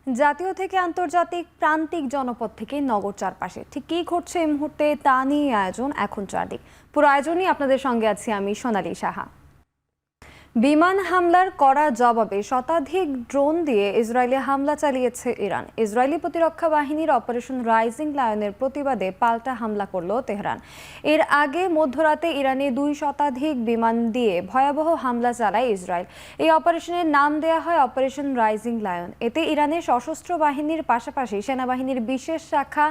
জাতীয় থেকে আন্তর্জাতিক প্রান্তিক জনপদ থেকে নগর চারপাশে ঠিক কী ঘটছে এই মুহূর্তে তা নিয়ে আয়োজন এখন চারদিক। পুরো আয়োজনই আপনাদের সঙ্গে আছি আমি সোনালী সাহা। বিমান হামলার কড়া জবাবে শতাধিক ড্রোন দিয়ে ইসরায়েলে হামলা চালিয়েছে ইরান। ইসরায়েলি প্রতিরক্ষা বাহিনীর অপারেশন রাইজিং লায়নের প্রতিবাদে পাল্টা হামলা করল তেহরান। এর আগে মধ্যরাতে ইরানে 2 শতাধিক বিমান দিয়ে ভয়াবহ হামলা চালায় ইসরায়েল। এই অপারেশনের নাম দেয়া হয় অপারেশন রাইজিং লায়ন। এতে ইরানের সশস্ত্র বাহিনীর পাশাপাশি সেনাবাহিনীর বিশেষ শাখা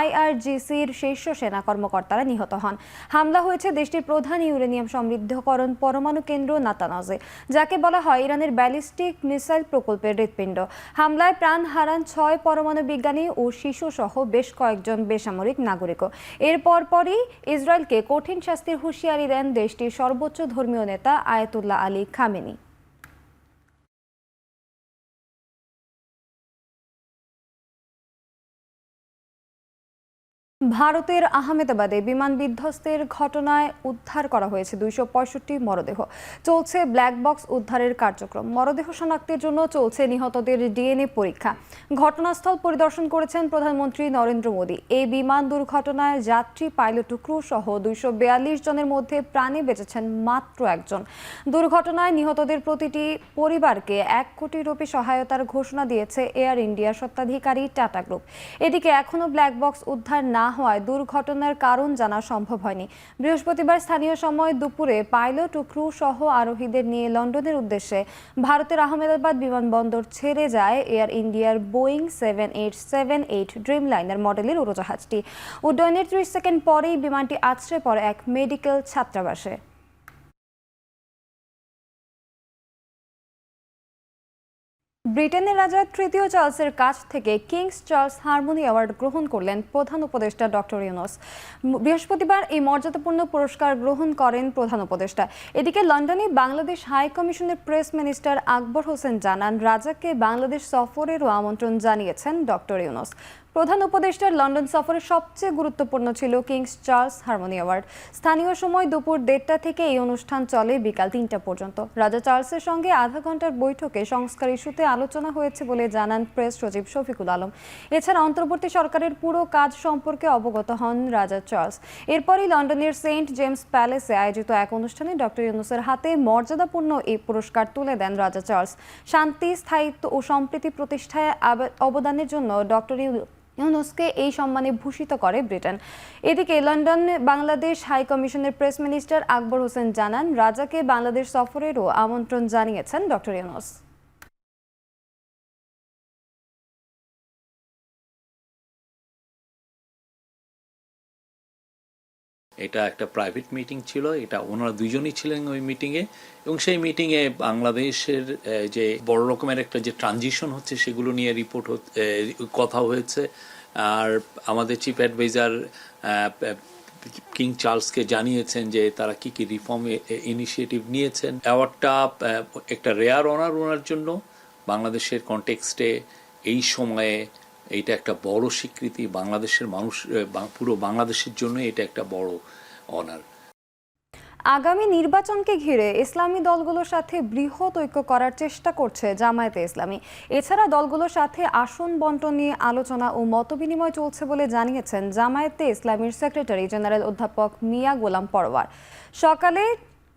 IRGCর শীর্ষ সেনা কর্মকর্তারা নিহত হন। হামলা হয়েছে দেশটির প্রধান ইউরেনিয়াম সমৃদ্ধকরণ পরমাণু কেন্দ্র নাতানজে, যাকে বলা হয় ইরানের ব্যালিস্টিক মিসাইল প্রকল্পের হৃৎপিণ্ড। হামলায় প্রাণ হারান 6 পরমাণু বিজ্ঞানী ও শিশু সহ বেশ কয়েকজন বেসামরিক নাগরিকও। এর পরপরই ইসরায়েলকে কঠিন শাস্তির হুঁশিয়ারি দেন দেশটির সর্বোচ্চ ধর্মীয় নেতা আয়াতুল্লাহ আলী খামেনি। ভারতের আহমেদাবাদে বিমান বিধ্বস্তের ঘটনায় উদ্ধার করা হয়েছে 265 মরদেহ। চলছে ব্ল্যাক বক্স উদ্ধারের কার্যক্রম। মরদেহ শনাক্তের জন্য চলছে নিহতদের DNA পরীক্ষা। ঘটনাস্থল পরিদর্শন করেছেন প্রধানমন্ত্রী নরেন্দ্র মোদী। এই বিমান দুর্ঘটনায় যাত্রী, পাইলট ও ক্রু সহ 242 জনের মধ্যে প্রাণে বেঁচেছেন মাত্র একজন। দুর্ঘটনায় নিহতদের প্রতিটি পরিবারকে 1 কোটি রুপি সহায়তার ঘোষণা দিয়েছে এয়ার ইন্ডিয়ার স্বত্বাধিকারী টাটা গ্রুপ। এদিকে এখনও ব্ল্যাক বক্স উদ্ধার না হওয়ায় দুর্ঘটনার কারণ জানা সম্ভব হয়নি। বৃহস্পতিবার স্থানীয় সময় দুপুরে পাইলট ও ক্রু সহ আরোহীদের নিয়ে লন্ডনের উদ্দেশ্যে ভারতের আহমেদাবাদ বিমানবন্দর ছেড়ে যায় এয়ার ইন্ডিয়ার বোয়িং 7878 ড্রিমলাইনার মডেলের উড়োজাহাজটি। উড্ডয়নের 30 সেকেন্ড পরেই বিমানটি আছড়ে পড়ে এক মেডিকেল ছাত্রাবাসে। ব্রিটেনের রাজা তৃতীয় চার্লসের কাছ থেকে কিংস চার্লস হারমোনি অ্যাওয়ার্ড গ্রহণ করলেন প্রধান উপদেষ্টা ডক্টর ইউনূস। বৃহস্পতিবার এই মর্যাদাপূর্ণ পুরস্কার গ্রহণ করেন প্রধান উপদেষ্টা। এদিকে লন্ডনে বাংলাদেশ হাই কমিশনের প্রেস মিনিস্টার আকবর হোসেন জানান, রাজাকে বাংলাদেশ সফরেরও আমন্ত্রণ জানিয়েছেন ডক্টর ইউনূস। প্রধান উপদেষ্টার লন্ডন সফরের সবচেয়ে গুরুত্বপূর্ণ ছিল কিংস চার্লস হারমোনি অ্যাওয়ার্ড। স্থানীয় সময় দুপুর 1:30 থেকে এই অনুষ্ঠান চলে বিকাল 3টা পর্যন্ত। রাজা চার্লসের সঙ্গে আধা ঘন্টার বৈঠকে সংস্কার ইস্যুতে আলোচনা হয়েছে বলে জানান প্রেস সচিব শফিকুল আলম। এছাড়া অন্তর্বর্তী সরকারের পুরো কাজ সম্পর্কে অবগত হন রাজা চার্লস। এরপরই লন্ডনের সেন্ট জেমস প্যালেসে আয়োজিত এক অনুষ্ঠানে ডক্টর ইউনূসের হাতে মর্যাদাপূর্ণ এই পুরস্কার তুলে দেন রাজা চার্লস। শান্তি, স্থায়িত্ব ও সম্প্রীতি প্রতিষ্ঠায় অবদানের জন্য ডক্টর ইউনূসকে এই সম্মানে ভূষিত করে ব্রিটেন। এদিকে লন্ডন বাংলাদেশ হাই কমিশনের প্রেস মিনিস্টার আকবর হোসেন জানান, রাজাকে বাংলাদেশ সফরেরও আমন্ত্রণ জানিয়েছেন ডক্টর ইউনূস। এটা একটা প্রাইভেট মিটিং ছিল, এটা ওনারা দুইজনই ছিলেন ওই মিটিংয়ে, এবং সেই মিটিংয়ে বাংলাদেশের যে বড় রকমের একটা যে ট্রানজিশন হচ্ছে সেগুলো নিয়ে কথা হয়েছে। আর আমাদের চিফ অ্যাডভাইজার কিং চার্লসকে জানিয়েছেন যে তারা কি কি রিফর্ম ইনিশিয়েটিভ নিয়েছেন। অ্যাওয়ার্ডটা একটা রেয়ার অনার ওনার জন্য। বাংলাদেশের কনটেক্সটে এই সময়ে এইটা একটা বড় স্বীকৃতি, বাংলাদেশের মানুষ, পুরো বাংলাদেশের জন্য এটা একটা বড় অনার। আগামী নির্বাচনকে ঘিরে ইসলামী দলগুলোর সাথে বৃহৎ ঐক্য করার চেষ্টা করছে জামায়াতে ইসলামী। এছাড়া দলগুলোর সাথে আসন বন্টন নিয়ে আলোচনা ও মতবিনিময় চলছে বলে জানিয়েছেন জামায়াতে ইসলামীর সেক্রেটারি জেনারেল অধ্যাপক মিয়া গোলাম পরওয়ার। সকালে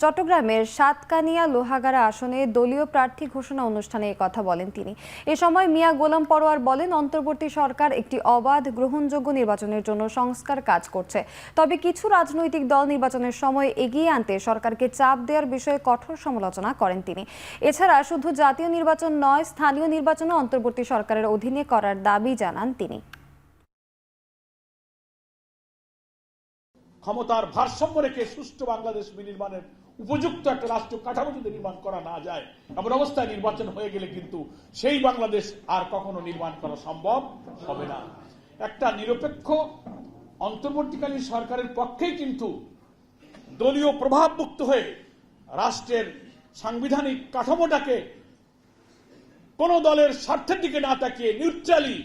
চট্টগ্রামের সাতকানিয়া লোহাগাড়া আসনে দলীয় প্রার্থী ঘোষণা অনুষ্ঠানে এই কথা বলেন তিনি। এ সময় মিয়া গোলাম পরওয়ার বলেন, অন্তর্বর্তী সরকার একটি অবাধ, গ্রহণযোগ্য নির্বাচনের জন্য সংস্কার কাজ করছে। তবে কিছু রাজনৈতিক দল নির্বাচনের সময় এগিয়ে আনতে সরকারকে চাপ দেওয়ার বিষয়ে কঠোর সমালোচনা করেন তিনি। এছাড়া শুধু জাতীয় নির্বাচন নয়, স্থানীয় নির্বাচনও অন্তর্বর্তী সরকারের অধীনে করার দাবি জানান তিনি। ক্ষমতার ভারসাম্য রেখে সুষ্ঠু বাংলাদেশ বিনির্মাণের উপযুক্ত একটা রাষ্ট্র কাঠামো যদি নির্মাণ করা না যায়, এমন অবস্থায় নির্বাচন হয়ে গেলে কিন্তু সেই বাংলাদেশ আর কখনো নির্মাণ করা সম্ভব হবে না। একটা নিরপেক্ষ অন্তর্বর্তীকালীন সরকারের পক্ষেই কিন্তু দলীয় প্রভাবমুক্ত হয়ে রাষ্ট্রের সাংবিধানিক কাঠামোটাকে কোন দলের স্বার্থের দিকে না তাকিয়ে নিউট্রালি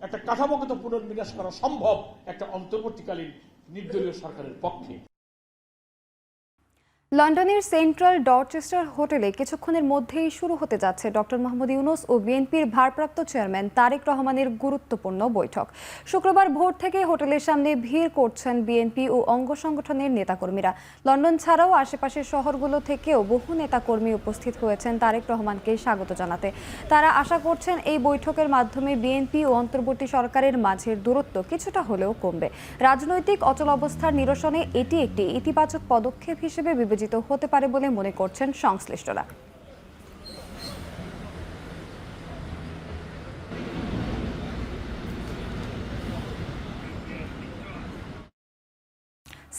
একটা কাঠামোগত পুনর্বিন্যাস করা সম্ভব একটা অন্তর্বর্তীকালীন নির্দলীয় সরকারের পক্ষে। লন্ডনের সেন্ট্রাল ডরচেস্টার হোটেলে কিছুক্ষণের মধ্যেই শুরু হতে যাচ্ছে ডক্টর মোহাম্মদ ইউনূস ও বিএনপির ভারপ্রাপ্ত চেয়ারম্যান তারেক রহমানের গুরুত্বপূর্ণ বৈঠক। শুক্রবার ভোর থেকে হোটেলের সামনে ভিড় করছেন বিএনপি ও অঙ্গ সংগঠনের নেতাকর্মীরা। লন্ডন ছাড়াও আশেপাশের শহরগুলো থেকেও বহু নেতাকর্মী উপস্থিত হয়েছেন তারেক রহমানকে স্বাগত জানাতে। তারা আশা করছেন এই বৈঠকের মাধ্যমে বিএনপি ও অন্তর্বর্তী সরকারের মাঝের দূরত্ব কিছুটা হলেও কমবে। রাজনৈতিক অচলাবস্থার নিরসনে এটি একটি ইতিবাচক পদক্ষেপ হিসেবে বিবেচিত হতে পারে বলে মনে করছেন সংশ্লিষ্টরা।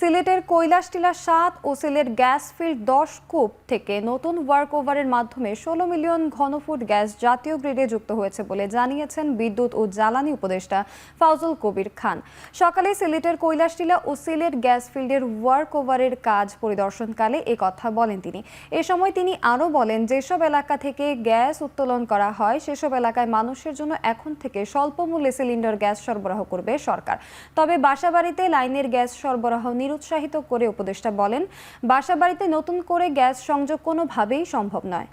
সিলেটের কৈলাসটিলা ৭ ও সিলেট গ্যাস ফিল্ড ১০ কূপ থেকে নতুন ওয়ার্ক ওভারের মাধ্যমে ১৬ মিলিয়ন ঘনফুট গ্যাস জাতীয় গ্রিডে যুক্ত হয়েছে বলে জানিয়েছেন বিদ্যুৎ ও জ্বালানি উপদেষ্টা ফাউজুল কবির খান। সকালে সিলেটের কৈলাসটিলা ও সিলেট গ্যাস ফিল্ডের ওয়ার্ক ওভারের কাজ পরিদর্শনকালে এ কথা বলেন তিনি। এ সময় তিনি আরও বলেন, যেসব এলাকা থেকে গ্যাস উত্তোলন করা হয় সেসব এলাকায় মানুষের জন্য এখন থেকে স্বল্প মূল্যে সিলিন্ডার গ্যাস সরবরাহ করবে সরকার। তবে বাসাবাড়িতে লাইনের গ্যাস সরবরাহ উৎসাহিত করে উপদেষ্টা বলেন, বাসাবাড়িতে নতুন করে গ্যাস সংযোগ কোনোভাবেই সম্ভব নয়।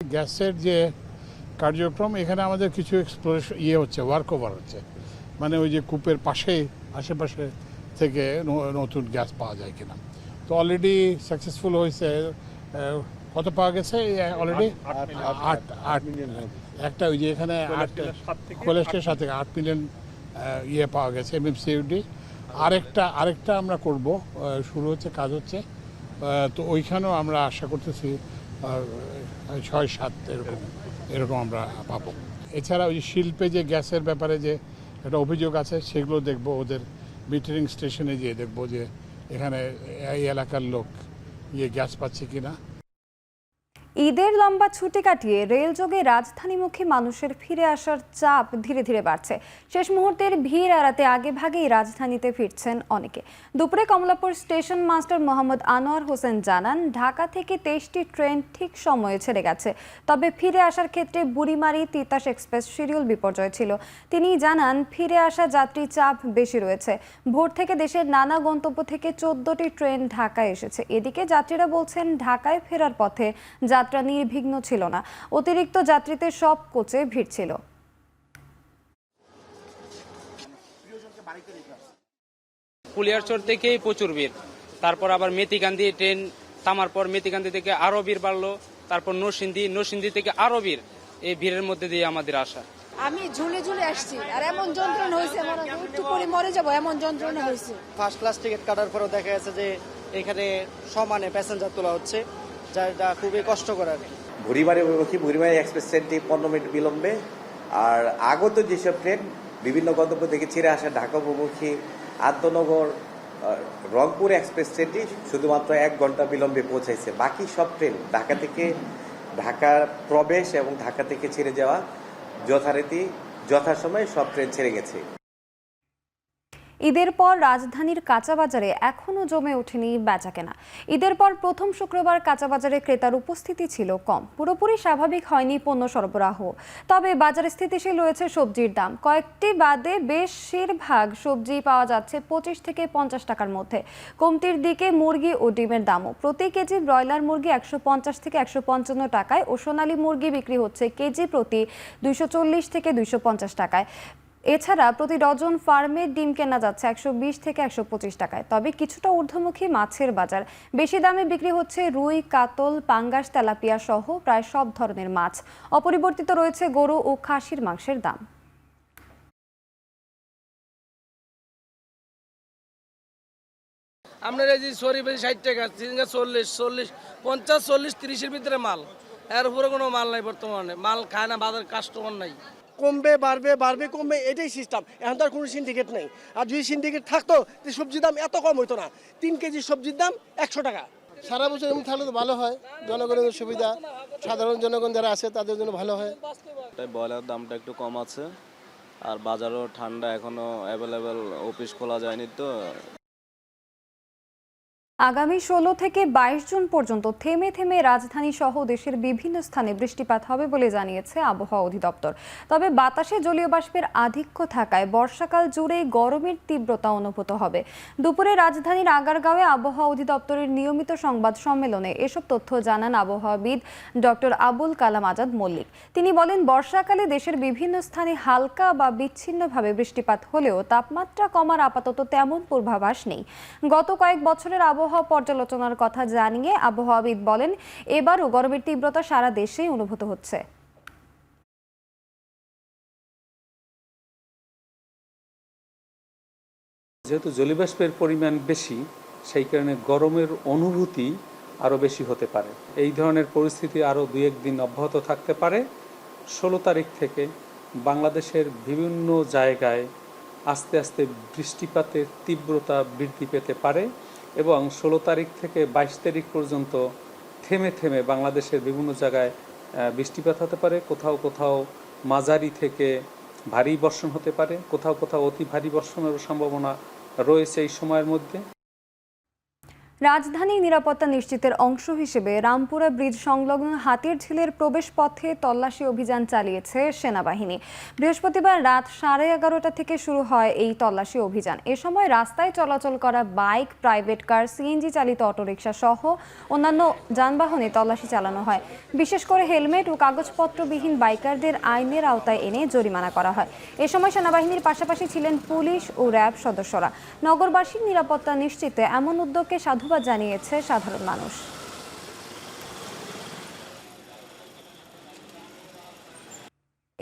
গ্যাসের যে কার্যক্রম, এখানে আমাদের কিছু এক্সপ্লোরেশন হচ্ছে, ওয়ার্ক ওভার হচ্ছে, মানে ওই যে কূপের পাশে আশেপাশে থেকে নতুন গ্যাস পাওয়া যায় কিনা। তো অলরেডি সাকসেসফুল হয়েছে। কত পাওয়া গেছে অলরেডি? 8 মিলিয়ন। একটা ওই যে এখানে কৈলাসের সাথে 8 মিলিয়ন পাওয়া গেছে MMCFD। আরেকটা আমরা করব, শুরু হচ্ছে, কাজ হচ্ছে। তো ওইখানেও আমরা আশা করতেছি 6-7 এরকম আমরা পাবো। এছাড়া ওই শিল্পে যে গ্যাসের ব্যাপারে যে একটা অভিযোগ আছে সেগুলো দেখব, ওদের মিটারিং স্টেশনে গিয়ে দেখব যে এখানে এই এলাকার লোক গ্যাস পাচ্ছে কিনা। ঈদের লম্বা ছুটি কাটিয়ে রেলযোগে রাজধানীমুখী মানুষের ফিরে আসার চাপ ধীরে ধীরে বাড়ছে। শেষ মুহূর্তের ভিড় এড়াতে আগেভাগেই রাজধানীতে ফিরছেন অনেকে। দুপুরে কমলাপুর স্টেশন মাস্টার মোহাম্মদ আনোয়ার হোসেন জানান, ঢাকা থেকে 23টি ট্রেন ঠিক সময়ে ছেড়ে গেছে। তবে ফিরে আসার ক্ষেত্রে বুড়িমারি তিতাস এক্সপ্রেস শিডিউল বিপর্যয় ছিল। তিনি জানান, ফিরে আসা যাত্রী চাপ বেশি রয়েছে। ভোর থেকে দেশের নানা গন্তব্য থেকে 14টি ট্রেন ঢাকায় এসেছে। এদিকে যাত্রীরা বলছেন, ঢাকায় ফেরার পথে যাত্রা নির্বিঘ্ন ছিল না। অতিরিক্ত যাত্রীতে সব কোচে ভিড় ছিল। কুলিয়ারচর থেকেই প্রচুর ভিড়, তারপর আবার মেথিকান্দি ট্রেন থামার পর মেথিকান্দি থেকে আরো ভিড় বাড়লো, তারপর নরসিংদী থেকে আরো ভিড়। এই ভিড়ের মধ্যে দিয়ে আমাদের আসা। আমি ঝুলে আসছি, আর এমন যন্ত্রণা হয়েছে, একটু পরে মরে যাবো এমন যন্ত্রণা হয়েছে। ফার্স্ট ক্লাস টিকিট কাটার পরেও দেখা যাচ্ছে যে এখানে সমানে প্যাসেঞ্জার তোলা হচ্ছে, যা খুবই কষ্টকর আর কি। বুড়িমারি অভিমুখী বুড়িমারি এক্সপ্রেস ট্রেনটি 15 মিনিট বিলম্বে, আর আগত যেসব ট্রেন বিভিন্ন গন্তব্য থেকে ছেড়ে আসা ঢাকা অভিমুখী আদ্যনগর রংপুর এক্সপ্রেস ট্রেনটি শুধুমাত্র 1 ঘন্টা বিলম্বে পৌঁছাইছে। বাকি সব ট্রেন ঢাকা থেকে ঢাকার প্রবেশ এবং ঢাকা থেকে ছেড়ে যাওয়া যথাসময়ে সব ট্রেন ছেড়ে গেছে। ঈদের পর রাজধানীর কাঁচাবাজারে এখনও জমে ওঠেনি বেচাকেনা। ঈদের পর প্রথম শুক্রবার কাঁচাবাজারে ক্রেতার উপস্থিতি ছিল কম। পুরোপুরি স্বাভাবিক হয়নি পণ্য সরবরাহ। তবে বাজারে স্থিতিশীল রয়েছে সবজির দাম। কয়েকটি বাদে বেশিরভাগ সবজি পাওয়া যাচ্ছে 25 থেকে 50 টাকার মধ্যে। কমতির দিকে মুরগি ও ডিমের দামও। প্রতি কেজি ব্রয়লার মুরগি 150 থেকে 155 টাকায় ও সোনালী মুরগি বিক্রি হচ্ছে কেজি প্রতি 240 থেকে 250 টাকায়। এছাড়া প্রতি ডজন ফার্মের ডিম কেনা যাচ্ছে 120 থেকে 125 টাকায়। তবে কিছুটা ঊর্ধ্বমুখী মাছের বাজার। বেশি দামে বিক্রি হচ্ছে রুই, কাতল, পাঙ্গাস, তেলাপিয়া সহ প্রায় সব ধরনের মাছ। অপরিবর্তিত রয়েছে গরু ও খাসির মাংসের দাম। আপনার এই যে সরিবে 60 টাকা, 40, 50, 40, 30-এর ভিতরে মাল, এর উপরে কোনো মাল নাই। বর্তমানে মাল খায় না, বাজার কাস্টমার নাই। কমবে বাড়বে কমবে, এটাই সিস্টেম। এখন তো আর কোনো সিন্ডিকেট নেই। আর যদি সিন্ডিকেট থাকতো তো সবজির দাম এত কম হতো না। 3 কেজি সবজির দাম 100 টাকা। সারা বছর এমন থাকলে তো ভালো হয়, জনগণের সুবিধা, সাধারণ জনগণ যারা আছে তাদের জন্য ভালো হয়। ব্রয়লার দামটা একটু কম আছে, আর বাজারও ঠান্ডা, এখনো অ্যাভেলেবেল, অফিস খোলা যায়নি তো। আগামী 16 থেকে 22 জুন পর্যন্ত থেমে থেমে রাজধানী সহ দেশের বিভিন্ন স্থানে বৃষ্টিপাত হবে বলে জানিয়েছে আবহাওয়া অধিদপ্তর। তবে বাতাসে জলীয় বাষ্পের আধিক্য থাকায় বর্ষাকাল জুড়ে গরমের তীব্রতা অনুভূত হবে। দুপুরে রাজধানীর আগারগাঁওয়ে আবহাওয়া অধিদপ্তরের নিয়মিত সংবাদ সম্মেলনে এসব তথ্য জানান আবহাওয়াবিদ ডক্টর আবুল কালাম আজাদ মল্লিক। তিনি বলেন, বর্ষাকালে দেশের বিভিন্ন স্থানে হালকা বা বিচ্ছিন্নভাবে বৃষ্টিপাত হলেও তাপমাত্রা কমার আপাতত তেমন পূর্বাভাস নেই। গত কয়েক বছরের আবহাওয়া পর্যালোচনার কথা জানিয়ে আবহাওয়াবিদ বলেন, এবারও গরমের তীব্রতা সারা দেশেই অনুভূত হচ্ছে। যেহেতু জলীয়বাষ্পের পরিমাণ বেশি, সেই কারণে গরমের অনুভূতি আরও বেশি হতে পারে। এই ধরনের পরিস্থিতি আরও 2-1 দিন অব্যাহত থাকতে পারে। 16 তারিখ থেকে বাংলাদেশের বিভিন্ন জায়গায় আস্তে আস্তে বৃষ্টিপাতের তীব্রতা বৃদ্ধি পেতে পারে এবং 16 তারিখ থেকে 22 তারিখ পর্যন্ত থেমে থেমে বাংলাদেশের বিভিন্ন জায়গায় বৃষ্টিপাত হতে পারে। কোথাও কোথাও মাঝারি থেকে ভারী বর্ষণ হতে পারে, কোথাও কোথাও অতি ভারী বর্ষণের সম্ভাবনা রয়েছে এই সময়ের মধ্যে। রাজধানী নিরাপত্তা নিশ্চিতের অংশ হিসেবে রামপুরা ব্রিজ সংলগ্ন হাতির ঝিলের প্রবেশ পথে তল্লাশি অভিযান চালিয়েছে সেনাবাহিনী। বৃহস্পতিবার রাত 11:30 থেকে শুরু হয় এই তল্লাশি অভিযান। এ সময় রাস্তায় চলাচল করা বাইক, প্রাইভেট কার, সিএনজি চালিত অটোরিকশা সহ অন্যান্য যানবাহনে তল্লাশি চালানো হয়। বিশেষ করে হেলমেট ও কাগজপত্রবিহীন বাইকারদের আইনের আওতায় এনে জরিমানা করা হয়। এ সময় সেনাবাহিনীর পাশাপাশি ছিলেন পুলিশ ও র্যাব সদস্যরা। নগরবাসীর নিরাপত্তা নিশ্চিতে এমন উদ্যোগকে সাধুবাদ জানিয়েছে সাধারণ মানুষ।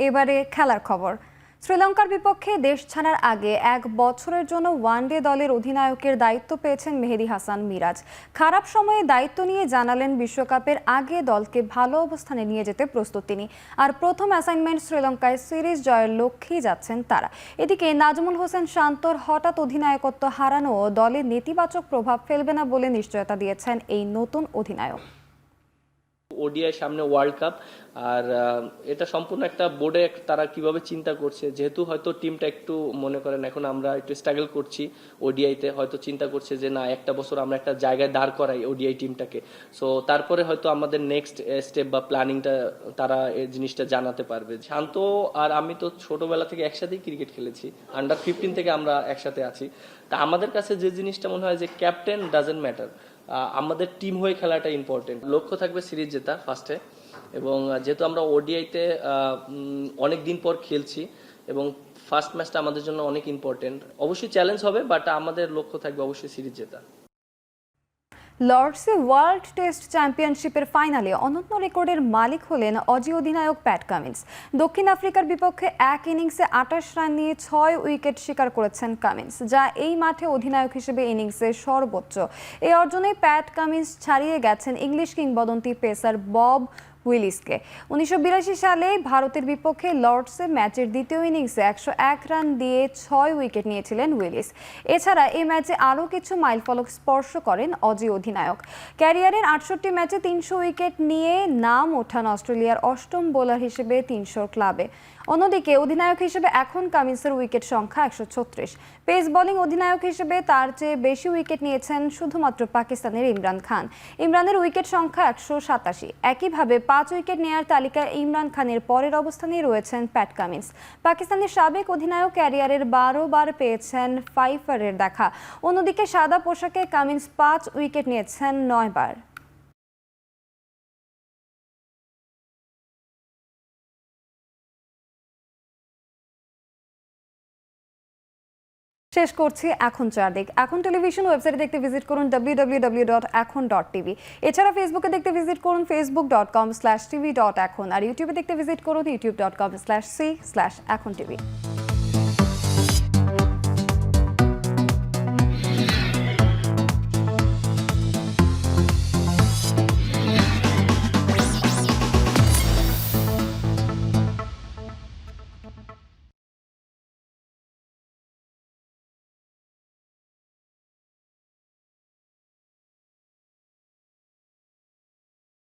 এবারে খেলার খবর। শ্রীলঙ্কার বিপক্ষে দেশ ছাড়ার আগে 1 বছরের জন্য ওয়ানডে দলের অধিনায়কের দায়িত্ব পেয়েছেন মেহেদী হাসান মিরাজ। খারাপ সময়ে দায়িত্ব নিয়ে জানালেন, বিশ্বকাপের আগে দলকে ভালো অবস্থানে নিয়ে যেতে প্রস্তুত তিনি। আর প্রথম অ্যাসাইনমেন্ট শ্রীলঙ্কায় সিরিজ জয়ের লক্ষ্যেই যাচ্ছেন তারা। এদিকে নাজমুল হোসেন শান্তর হঠাৎ অধিনায়কত্ব হারানো দলে নেতিবাচক প্রভাব ফেলবে না বলে নিশ্চয়তা দিয়েছেন এই নতুন অধিনায়ক। ওডিআই সামনে ওয়ার্ল্ড কাপ, আর এটা সম্পূর্ণ একটা বোর্ডে তারা কিভাবে চিন্তা করছে, যেহেতু হয়তো টিমটা একটু মনে করেন এখন আমরা একটু স্ট্রাগল করছি ওডিআইতে, হয়তো চিন্তা করছে যে না, একটা বছর আমরা একটা জায়গায় দাঁড় করাই ওডিআই টিমটাকে। সো তারপরে হয়তো আমাদের নেক্সট স্টেপ বা প্ল্যানিংটা তারা এই জিনিসটা জানাতে পারবে। শান্ত আর আমি তো ছোটবেলা থেকে একসাথেই ক্রিকেট খেলেছি, আন্ডার 15 থেকে আমরা একসাথে আছি। তা আমাদের কাছে যে জিনিসটা মনে হয় যে ক্যাপ্টেন ডাজেন্ট ম্যাটার, আমাদের টিম হয়ে খেলাটা ইম্পর্টেন্ট। লক্ষ্য থাকবে সিরিজ জেতা ফার্স্টে, এবং যেহেতু আমরা ওডিআইতে অনেক দিন পর খেলছি এবং ফার্স্ট ম্যাচটা আমাদের জন্য অনেক ইম্পর্টেন্ট। অবশ্যই চ্যালেঞ্জ হবে, বাট আমাদের লক্ষ্য থাকবে অবশ্যই সিরিজ জেতা। লর্ডসে ওয়ার্ল্ড টেস্ট চ্যাম্পিয়নশিপের ফাইনালে অনন্য রেকর্ডের মালিক হলেন অজি অধিনায়ক প্যাট কামিন্স। দক্ষিণ আফ্রিকার বিপক্ষে 1 ইনিংসে 28 রান নিয়ে 6 উইকেট শিকার করেছেন কামিন্স, যা এই মাঠে অধিনায়ক হিসেবে ইনিংসের সর্বোচ্চ। এই অর্জনে প্যাট কামিন্স ছাড়িয়ে গেছেন ইংলিশ কিংবদন্তি পেসার বব উইলিসকে। 1982 সালে ভারতের বিপক্ষে লর্ডসে ম্যাচের দ্বিতীয় ইনিংসে 101 রান দিয়ে 6 উইকেট নিয়েছিলেন উইলিস। এছাড়া এই ম্যাচে আরও কিছু মাইলফলক স্পর্শ করেন অজি অধিনায়ক। ক্যারিয়ারের 68 ম্যাচে 300 উইকেট নিয়ে নাম ওঠান অস্ট্রেলিয়ার 8ম বোলার হিসেবে 300 ক্লাবে। অন্যদিকে অধিনায়ক হিসেবে এখন কামিন্সের উইকেট সংখ্যা 136। পেস বোলিং অধিনায়ক হিসেবে তার চেয়ে বেশি উইকেট নিয়েছেন শুধুমাত্র পাকিস্তানের ইমরান খান। ইমরানের উইকেট সংখ্যা 187। একইভাবে 5 উইকেট নেয়ার তালিকায় ইমরান খানের পরের অবস্থানেই রয়েছেন প্যাট কামিন্স। পাকিস্তানের সাবেক অধিনায়ক ক্যারিয়ারের 12 বার পেয়েছেন ফাইফারের দেখা। অন্যদিকে সাদা পোশাকে কামিন্স 5 উইকেট নিয়েছেন 9 বার। শেষ করছি এখন চারদিক। এখন টেলিভিশন ওয়েবসাইটে দেখতে ভিজিট করুন www.ekhon.tv। এছাড়া ফেসবুকে দেখতে ভিজিট করুন facebook.com/tv.ekhon, আর ইউটিউবে দেখতে ভিজিট করুন youtube.com/c/ekhon tv।